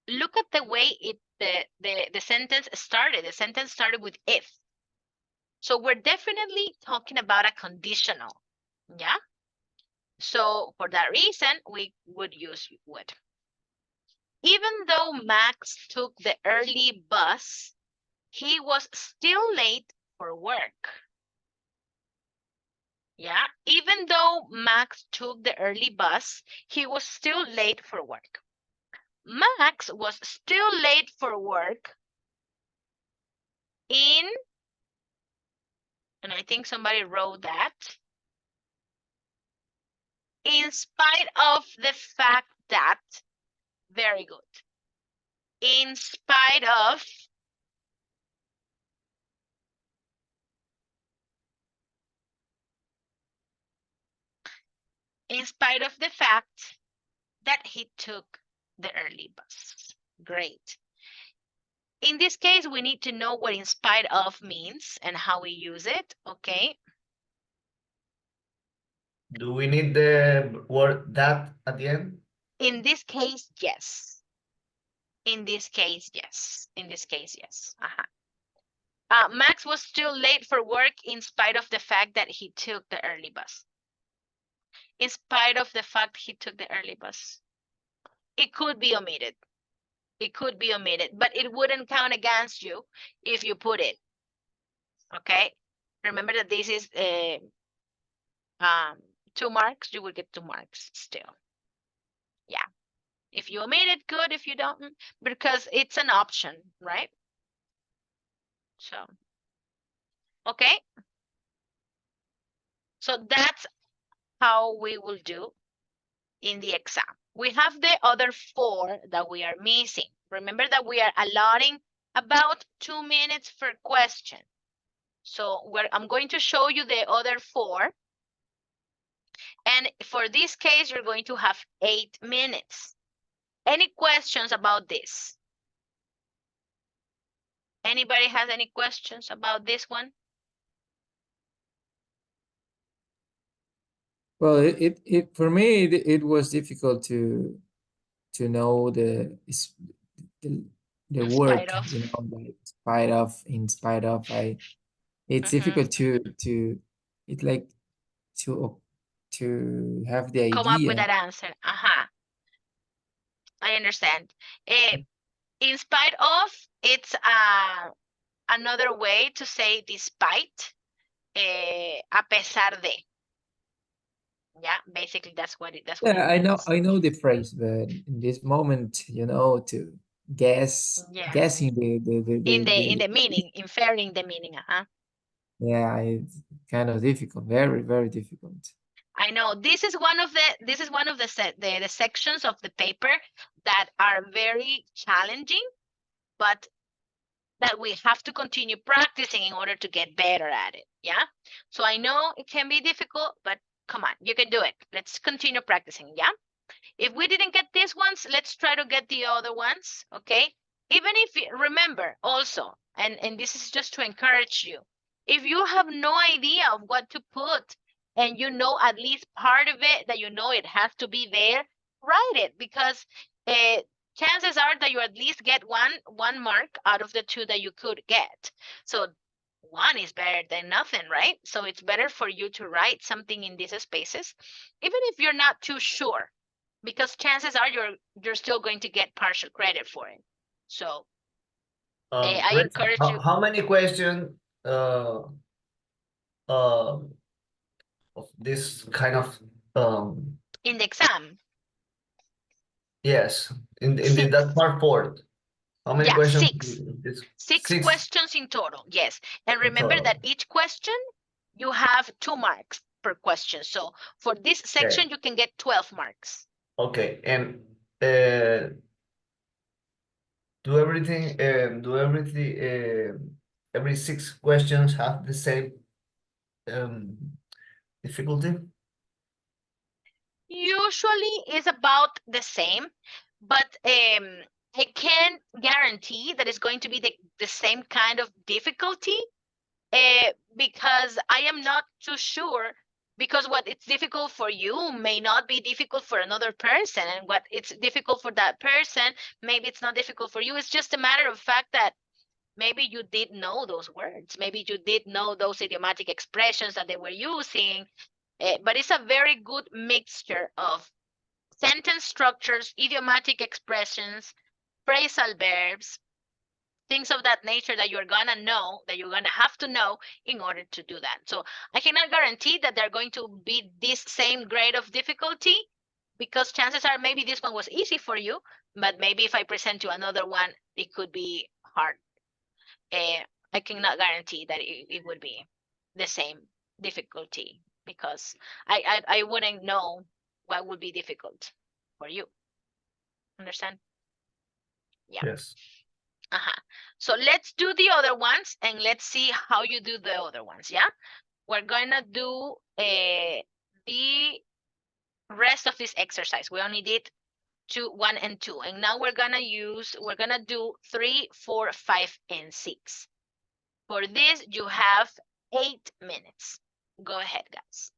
Look at the way the sentence started. The sentence started with if. So we're definitely talking about a conditional. Yeah. So for that reason, we would use would. Even though Max took the early bus, he was still late for work. Yeah, even though Max took the early bus, he was still late for work. Max was still late for work and I think somebody wrote that, in spite of the fact that, very good, in spite of the fact that he took the early bus. Great. In this case, we need to know what in spite of means and how we use it, okay? Do we need the word that at the end? In this case, yes. In this case, yes. In this case, yes. Max was still late for work in spite of the fact that he took the early bus. In spite of the fact he took the early bus. It could be omitted. It could be omitted, but it wouldn't count against you if you put it. Okay? Remember that this is 2 marks, you will get 2 marks still. Yeah. If you omit it, good. If you don't, because it's an option, right? So, okay. So that's how we will do in the exam. We have the other 4 that we are missing. Remember that we are allotting about 2 minutes per question. So I'm going to show you the other 4. And for this case, you're going to have 8 minutes. Any questions about this? Anybody has any questions about this one? Well, it for me it was difficult to know the In spite word, of. you know, like in spite of. It's difficult to it like to have the Come up with idea. that answer. I understand. If in spite of, it's another way to say despite, a pesar de. Yeah, basically that's what it Yeah, means. I know the phrase, but in this moment, you know, to Yeah. guessing In the meaning, inferring the meaning. yeah, it's kind of difficult, very, very difficult. I know this is one of the sections of the paper that are very challenging, but that we have to continue practicing in order to get better at it. Yeah. So I know it can be difficult, but come on, you can do it. Let's continue practicing. Yeah. If we didn't get these ones, let's try to get the other ones. Okay. Even if remember also, and this is just to encourage you, if you have no idea of what to put and you know at least part of it, that you know it has to be there, write it, because chances are that you at least get one mark out of the two that you could get. So one is better than nothing, right? So it's better for you to write something in these spaces, even if you're not too sure, because chances are you're still going to get partial credit for it. So I Rachel, encourage you how many questions uh, of this kind of in the exam. yes, in Six. that part four, how many Yeah, questions? six questions in total. Yes, and in remember that total. each question you have 2 marks per question. So for this section Okay. you can get 12 marks. Okay, and every 6 questions have the same um difficulty? Usually is about the same, but I can't guarantee that it's going to be the same kind of difficulty, because I am not too sure, because what it's difficult for you may not be difficult for another person, and what it's difficult for that person, maybe it's not difficult for you. It's just a matter of fact that maybe you did know those words, maybe you did know those idiomatic expressions that they were using, but it's a very good mixture of sentence structures, idiomatic expressions, phrasal verbs, things of that nature that you're gonna know, that you're gonna have to know in order to do that. So I cannot guarantee that they're going to be this same grade of difficulty, because chances are maybe this one was easy for you, but maybe if I present you another one, it could be hard. I cannot guarantee that it would be the same difficulty, because I wouldn't know what would be difficult for you. Understand? Yeah. Yes. So let's do the other ones and let's see how you do the other ones. Yeah. We're gonna do the rest of this exercise. We only did 2, 1, and 2, and now we're gonna do 3, 4, 5, and 6. For this, you have 8 minutes. Go ahead, guys.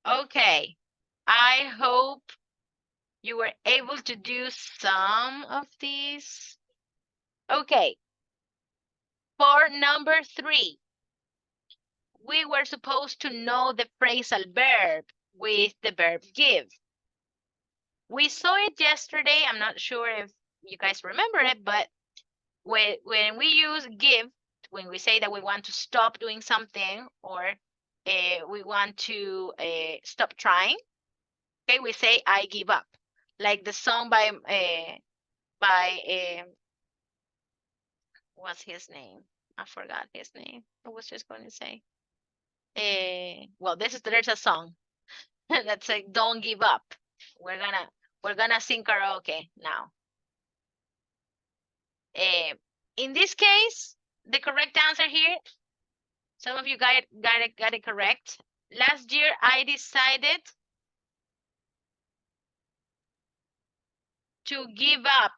Okay. I hope you were able to do some of these. Okay. For number 3, we were supposed to know the phrasal verb with the verb give. We saw it yesterday. I'm not sure if you guys remember it, but when we use give, when we say that we want to stop doing something or we want to stop trying, okay, we say I give up. Like the song by what's his name? I forgot his name. I was just going to say. Well, there's a song that's like don't give up. We're gonna sing karaoke now. In this case, the correct answer here, some of you got it correct. Last year I decided to give up.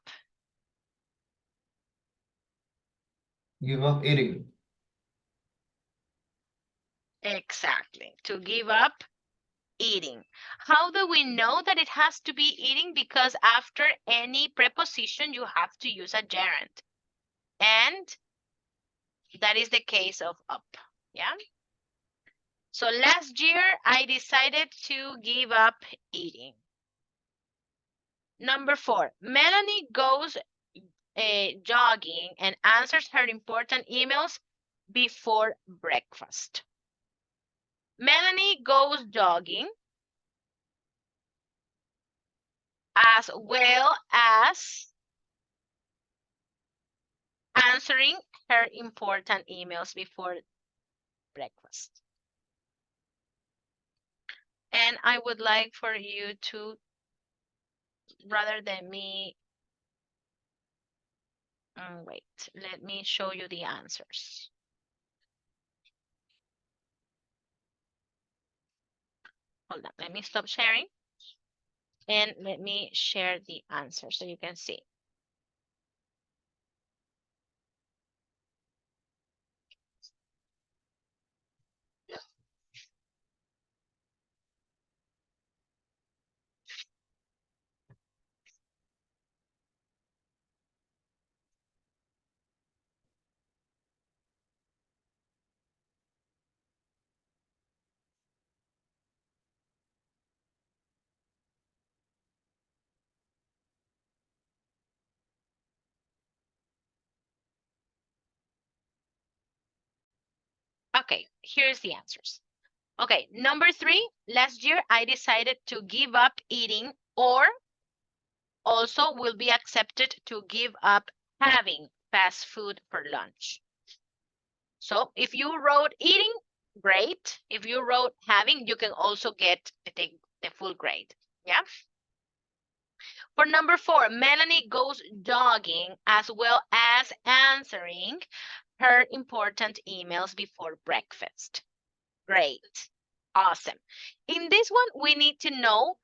Give up eating. Exactly. To give up eating. How do we know that it has to be eating? Because after any preposition, you have to use a gerund. And that is the case of up. Yeah. So last year, I decided to give up eating. Number 4, Melanie goes jogging and answers her important emails before breakfast. Melanie goes jogging as well as answering her important emails before breakfast. And I would like for you to, rather than me, wait, let me show you the answers. Hold on, let me stop sharing. And let me share the answer so you can see. Okay, here's the answers. Okay, number 3, last year I decided to give up eating, or also will be accepted to give up having fast food for lunch. So if you wrote eating, great. If you wrote having, you can also get the full grade. Yeah. For number 4, Melanie goes jogging as well as answering her important emails before breakfast. Great. Awesome. In this one, we need to know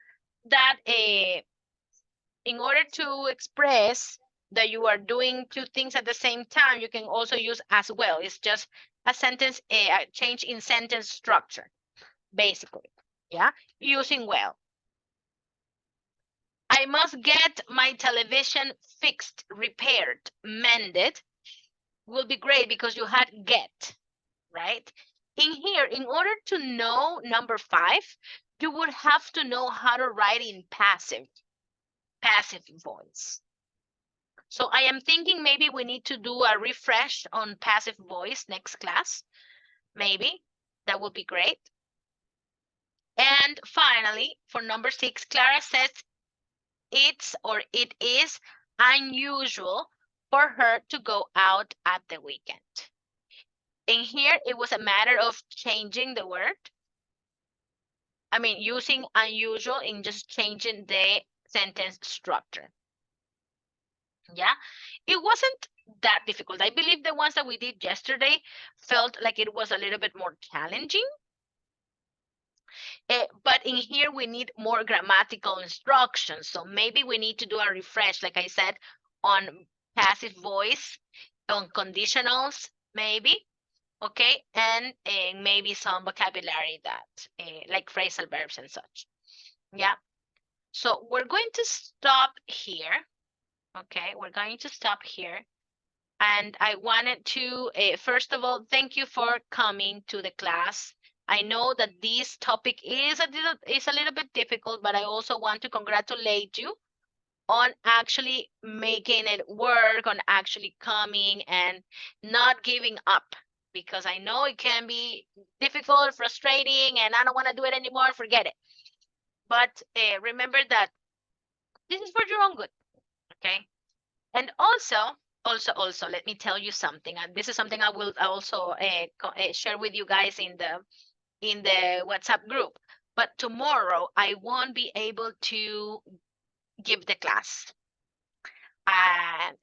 that in order to express that you are doing 2 things at the same time, you can also use as well. It's just a sentence, a change in sentence structure, basically. Yeah, using well. I must get my television fixed, repaired, mended. Will be great because you had get, right? In here, in order to know number 5, you would have to know how to write in passive voice. So I am thinking maybe we need to do a refresh on passive voice next class. Maybe that would be great. And finally, for number 6, Clara says it's or it is unusual for her to go out at the weekend. In here, it was a matter of changing the word. I mean, using unusual and just changing the sentence structure. Yeah, it wasn't that difficult. I believe the ones that we did yesterday felt like it was a little bit more challenging. But in here, we need more grammatical instructions. So maybe we need to do a refresh, like I said, on passive voice, on conditionals, maybe. okay? And maybe some vocabulary that, like phrasal verbs and such. Yeah. So we're going to stop here. Okay, we're going to stop here. And I wanted to, first of all, thank you for coming to the class. I know that this topic is a little bit difficult, but I also want to congratulate you on actually making it work, on actually coming and not giving up, because I know it can be difficult, frustrating, and I don't want to do it anymore, forget it. But remember that this is for your own good, okay? And also, let me tell you something, and this is something I will also share with you guys in the WhatsApp group. But tomorrow I won't be able to give the class.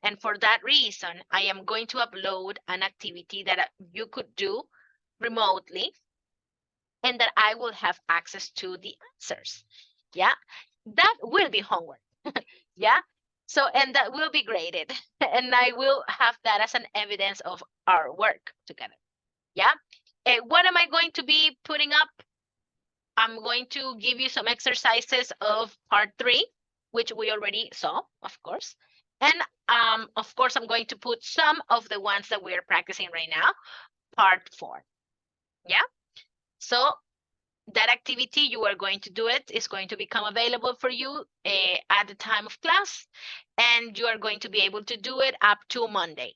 And for that reason, I am going to upload an activity that you could do remotely and that I will have access to the answers. Yeah, that will be homework. Yeah, so, and that will be graded. And I will have that as an evidence of our work together. Yeah, what am I going to be putting up? I'm going to give you some exercises of part 3, which we already saw, of course. And of course, I'm going to put some of the ones that we're practicing right now, part 4. Yeah, so that activity, you are going to do it, is going to become available for you at the time of class, and you are going to be able to do it up to Monday,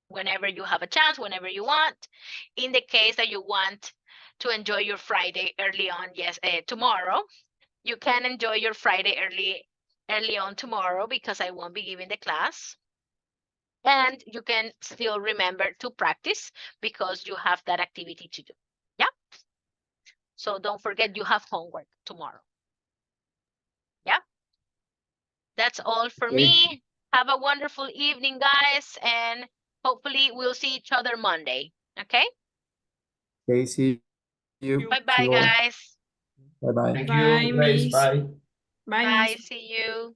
whenever you have a chance, whenever you want. In the case that you want to enjoy your Friday early on, yes, tomorrow, you can enjoy your Friday early on tomorrow, because I won't be giving the class. And you can still remember to practice because you have that activity to do. Yeah. So don't forget you have homework tomorrow. Yeah. That's all for Okay. me. Have a wonderful evening, guys, and hopefully we'll see each other Monday. Okay? Okay, see you. Bye-bye, See you all. guys. Bye bye. Thank Bye, you, Grace. Miss. Bye. Bye, Bye. Miss. See you.